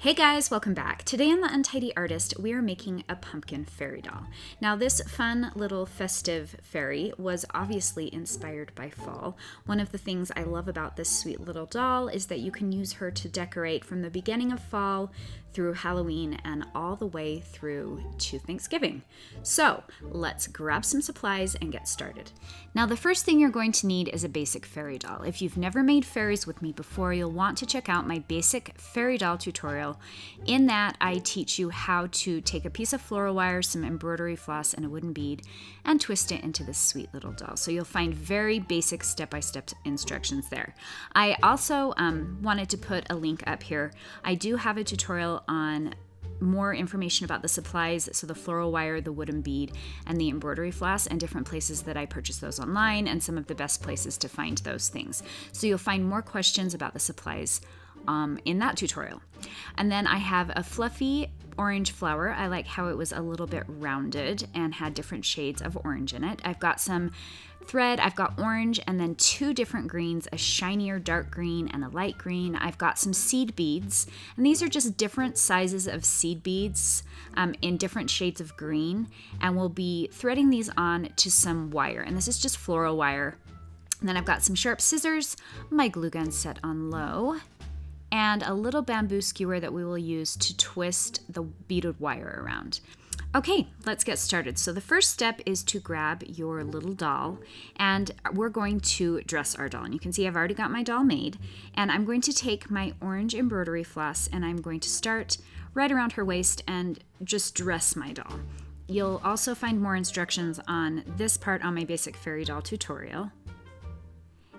Hey guys, welcome back. Today on The Untidy Artist, we are making a pumpkin fairy doll. Now this fun little festive fairy was obviously inspired by fall. One of the things I love about this sweet little doll is that you can use her to decorate from the beginning of fall through Halloween and all the way through to Thanksgiving. So let's grab some supplies and get started. Now the first thing you're going to need is a basic fairy doll. If you've never made fairies with me before, you'll want to check out my basic fairy doll tutorial. In that, I teach you how to take a piece of floral wire, some embroidery floss, and a wooden bead, and twist it into this sweet little doll. So you'll find very basic step-by-step instructions there. I also wanted to put a link up here. I do have a tutorial on more information about the supplies, so the floral wire, the wooden bead, and the embroidery floss, and different places that I purchase those online, and some of the best places to find those things. So you'll find more questions about the supplies in that tutorial. And then I have a fluffy orange flower. I like how it was a little bit rounded and had different shades of orange in it. I've got some thread, I've got orange, and then two different greens, a shinier dark green and a light green. I've got some seed beads, and these are just different sizes of seed beads in different shades of green, and we'll be threading these on to some wire, and this is just floral wire. And then I've got some sharp scissors, my glue gun set on low, and a little bamboo skewer that we will use to twist the beaded wire around. Okay, let's get started. So the first step is to grab your little doll, and we're going to dress our doll. And you can see I've already got my doll made, and I'm going to take my orange embroidery floss and I'm going to start right around her waist and just dress my doll. You'll also find more instructions on this part on my basic fairy doll tutorial.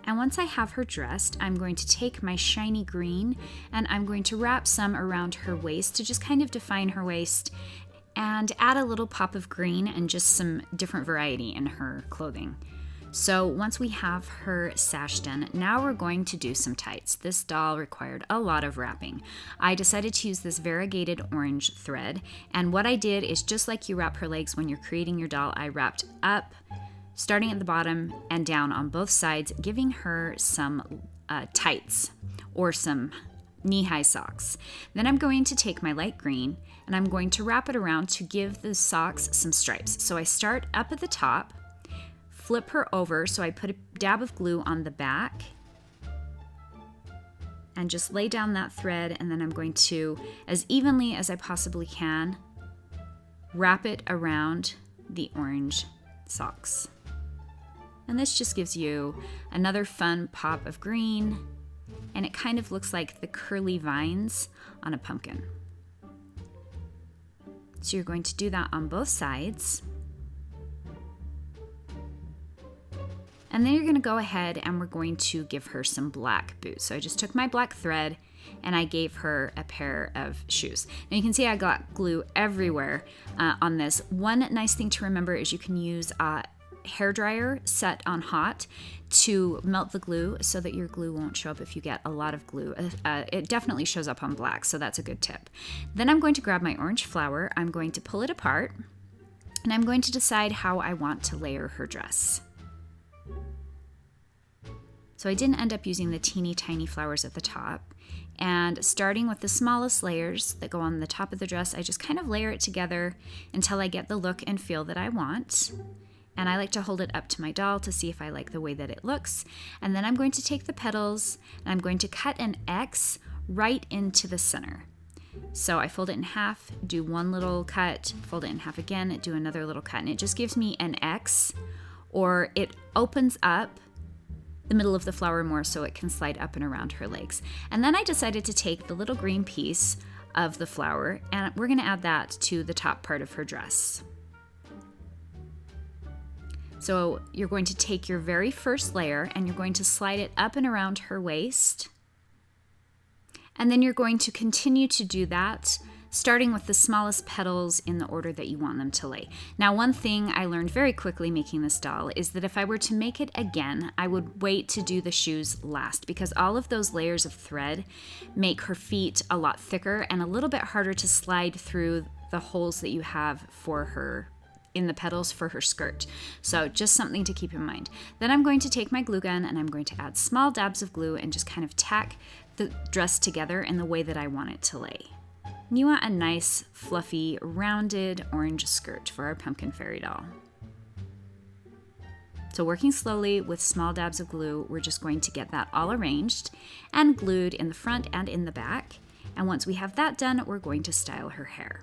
And once I have her dressed, I'm going to take my shiny green and I'm going to wrap some around her waist to just kind of define her waist and add a little pop of green and just some different variety in her clothing. So once we have her sash done, now we're going to do some tights. This doll required a lot of wrapping. I decided to use this variegated orange thread, and what I did is just like you wrap her legs when you're creating your doll, I wrapped up, starting at the bottom and down on both sides, giving her some tights or some knee-high socks. Then I'm going to take my light green and I'm going to wrap it around to give the socks some stripes. So I start up at the top, flip her over, so I put a dab of glue on the back and just lay down that thread, and then I'm going to, as evenly as I possibly can, wrap it around the orange socks. And this just gives you another fun pop of green, and it kind of looks like the curly vines on a pumpkin. So you're going to do that on both sides. And then you're going to go ahead and we're going to give her some black boots. So I just took my black thread and I gave her a pair of shoes. Now you can see I got glue everywhere on this. One nice thing to remember is you can use hair dryer set on hot to melt the glue so that your glue won't show up if you get a lot of glue. It definitely shows up on black, so that's a good tip. Then I'm going to grab my orange flower, I'm going to pull it apart, and I'm going to decide how I want to layer her dress. So I didn't end up using the teeny tiny flowers at the top, and starting with the smallest layers that go on the top of the dress, I just kind of layer it together until I get the look and feel that I want. And I like to hold it up to my doll to see if I like the way that it looks. And then I'm going to take the petals and I'm going to cut an X right into the center. So I fold it in half, do one little cut, fold it in half again, do another little cut, and it just gives me an X, or it opens up the middle of the flower more so it can slide up and around her legs. And then I decided to take the little green piece of the flower and we're going to add that to the top part of her dress. So you're going to take your very first layer and you're going to slide it up and around her waist. And then you're going to continue to do that, starting with the smallest petals in the order that you want them to lay. Now, one thing I learned very quickly making this doll is that if I were to make it again, I would wait to do the shoes last, because all of those layers of thread make her feet a lot thicker and a little bit harder to slide through the holes that you have for her in the petals for her skirt. So just something to keep in mind. Then I'm going to take my glue gun and I'm going to add small dabs of glue and just kind of tack the dress together in the way that I want it to lay. And you want a nice, fluffy, rounded orange skirt for our pumpkin fairy doll. So working slowly with small dabs of glue, we're just going to get that all arranged and glued in the front and in the back. And once we have that done, we're going to style her hair.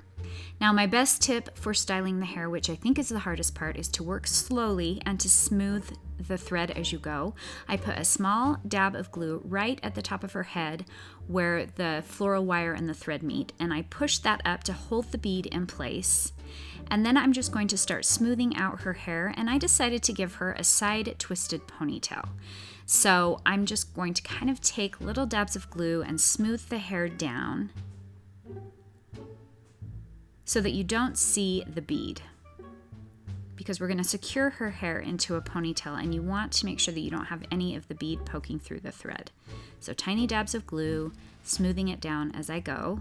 Now, my best tip for styling the hair, which I think is the hardest part, is to work slowly and to smooth the thread as you go. I put a small dab of glue right at the top of her head where the floral wire and the thread meet, and I push that up to hold the bead in place. And then I'm just going to start smoothing out her hair, and I decided to give her a side twisted ponytail. So I'm just going to kind of take little dabs of glue and smooth the hair down so that you don't see the bead, because we're going to secure her hair into a ponytail, and you want to make sure that you don't have any of the bead poking through the thread. So tiny dabs of glue, smoothing it down as I go.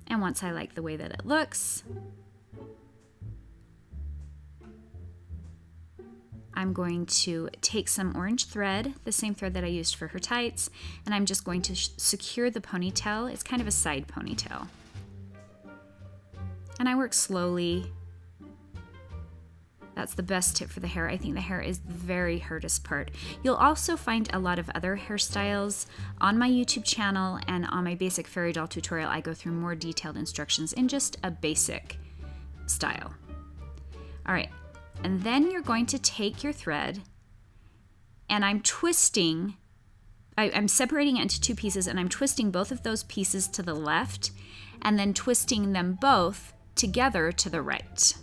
And once I like the way that it looks, I'm going to take some orange thread, the same thread that I used for her tights, and I'm just going to secure the ponytail. It's kind of a side ponytail. And I work slowly. That's the best tip for the hair. I think the hair is the very hardest part. You'll also find a lot of other hairstyles on my YouTube channel, and on my basic fairy doll tutorial, I go through more detailed instructions in just a basic style. All right. And then you're going to take your thread, and I'm twisting, I'm separating it into two pieces, and I'm twisting both of those pieces to the left and then twisting them both together to the right.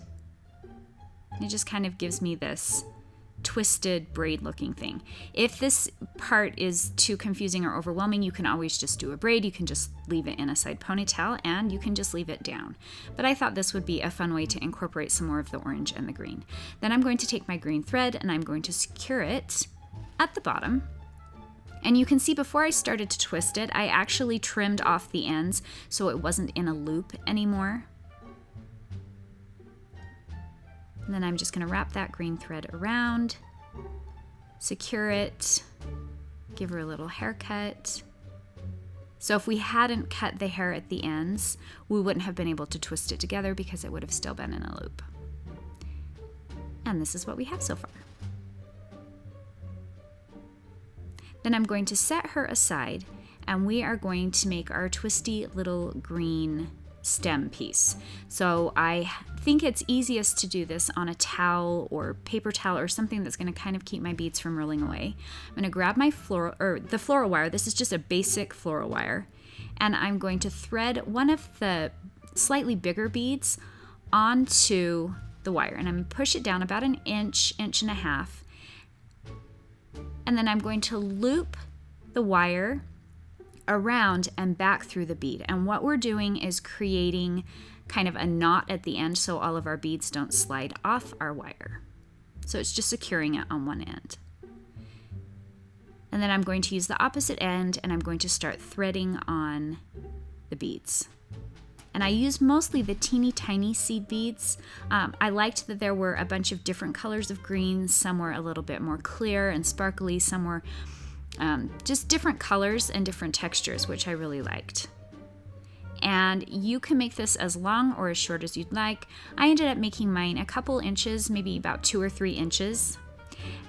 It just kind of gives me this twisted braid looking thing. If this part is too confusing or overwhelming, you can always just do a braid. You can just leave it in a side ponytail, and you can just leave it down. But I thought this would be a fun way to incorporate some more of the orange and the green. Then I'm going to take my green thread, and I'm going to secure it at the bottom. And you can see before I started to twist it, I actually trimmed off the ends so it wasn't in a loop anymore. And then I'm just going to wrap that green thread around, secure it, give her a little haircut. So if we hadn't cut the hair at the ends, we wouldn't have been able to twist it together because it would have still been in a loop. And this is what we have so far. Then I'm going to set her aside, and we are going to make our twisty little green stem piece. So I think it's easiest to do this on a towel or paper towel or something that's going to kind of keep my beads from rolling away. I'm going to grab my the floral wire. This is just a basic floral wire, and I'm going to thread one of the slightly bigger beads onto the wire, and I'm going to push it down about an inch, inch and a half, and then I'm going to loop the wire around and back through the bead. And what we're doing is creating kind of a knot at the end so all of our beads don't slide off our wire. So it's just securing it on one end. And then I'm going to use the opposite end, and I'm going to start threading on the beads. And I use mostly the teeny tiny seed beads. I liked that there were a bunch of different colors of green. Some were a little bit more clear and sparkly. Some were just different colors and different textures, which I really liked. And you can make this as long or as short as you'd like. I ended up making mine a couple inches, maybe about 2 or 3 inches.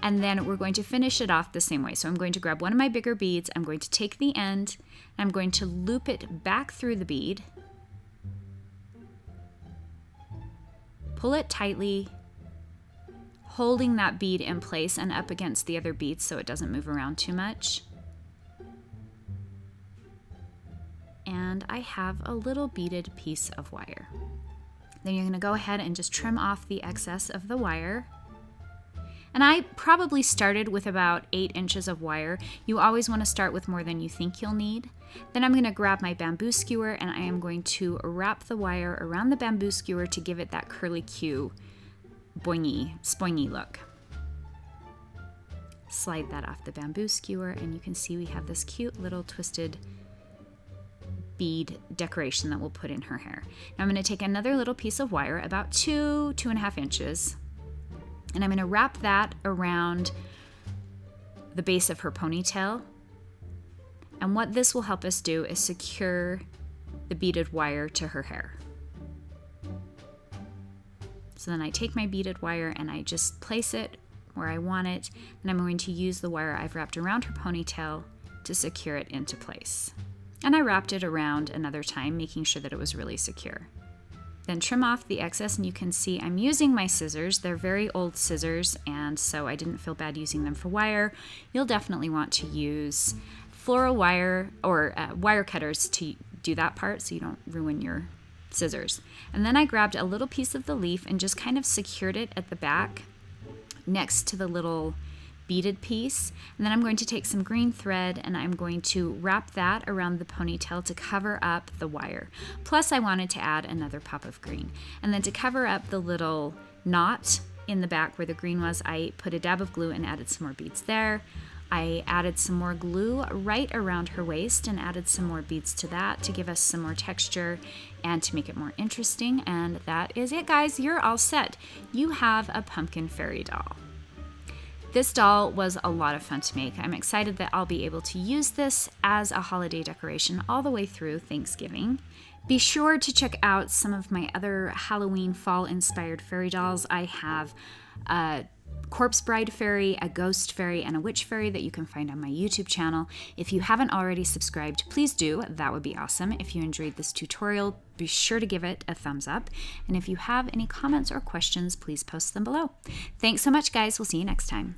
And then we're going to finish it off the same way. So I'm going to grab one of my bigger beads, I'm going to take the end, and I'm going to loop it back through the bead, pull it tightly, holding that bead in place and up against the other beads so it doesn't move around too much. And I have a little beaded piece of wire. Then you're going to go ahead and just trim off the excess of the wire. And I probably started with about 8 inches of wire. You always want to start with more than you think you'll need. Then I'm going to grab my bamboo skewer, and I am going to wrap the wire around the bamboo skewer to give it that curly-Q, boingy, spoingy look. Slide that off the bamboo skewer, and you can see we have this cute little twisted bead decoration that we'll put in her hair. Now I'm going to take another little piece of wire, about 2.5 inches, and I'm going to wrap that around the base of her ponytail And what this will help us do is secure the beaded wire to her hair. So then I take my beaded wire and I just place it where I want it, and I'm going to use the wire I've wrapped around her ponytail to secure it into place. And I wrapped it around another time, making sure that it was really secure. Then trim off the excess, and you can see I'm using my scissors. They're very old scissors, and so I didn't feel bad using them for wire. You'll definitely want to use floral wire or wire cutters to do that part so you don't ruin your scissors. And then I grabbed a little piece of the leaf and just kind of secured it at the back next to the little beaded piece. And then I'm going to take some green thread and I'm going to wrap that around the ponytail to cover up the wire. Plus I wanted to add another pop of green. And then to cover up the little knot in the back where the green was, I put a dab of glue and added some more beads there. I added some more glue right around her waist and added some more beads to that to give us some more texture and to make it more interesting. And that is it, guys. You're all set. You have a pumpkin fairy doll. This doll was a lot of fun to make. I'm excited that I'll be able to use this as a holiday decoration all the way through Thanksgiving. Be sure to check out some of my other Halloween fall-inspired fairy dolls. I have a corpse bride fairy, a ghost fairy, and a witch fairy that you can find on my YouTube channel. If you haven't already subscribed, please do. That would be awesome. If you enjoyed this tutorial, be sure to give it a thumbs up. And if you have any comments or questions, please post them below. Thanks so much, guys. We'll see you next time.